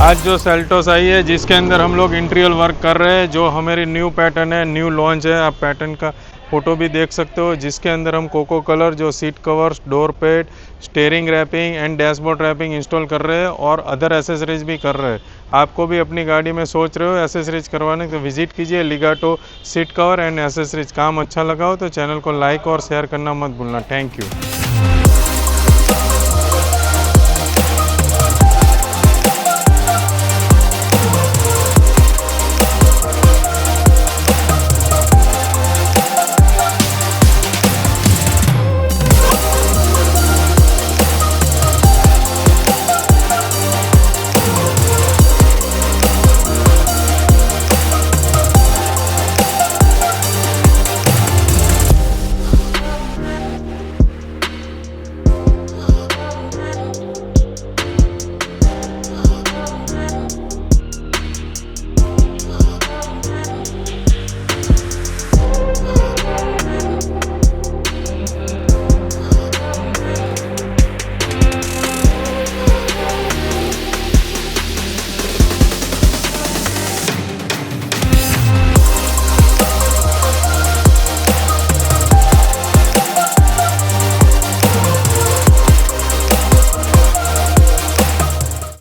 आज जो सेल्टोस आई है जिसके अंदर हम लोग इंटीरियर वर्क कर रहे हैं, जो हमारी न्यू पैटर्न है, न्यू लॉन्च है। आप पैटर्न का फोटो भी देख सकते हो, जिसके अंदर हम कोको कलर जो seat covers, door pad, steering wrapping and dashboard wrapping install कर रहे हैं और अदर एसेसरीज भी कर रहे हैं। आपको भी अपनी गाड़ी में सोच रहे हो एसेसरीज करवाने, तो विजिट कीजिए लिगाटो सीट कवर एंड एसेसरीज। काम अच्छा लगा हो तो चैनल को लाइक और शेयर करना मत भूलना। Thank you.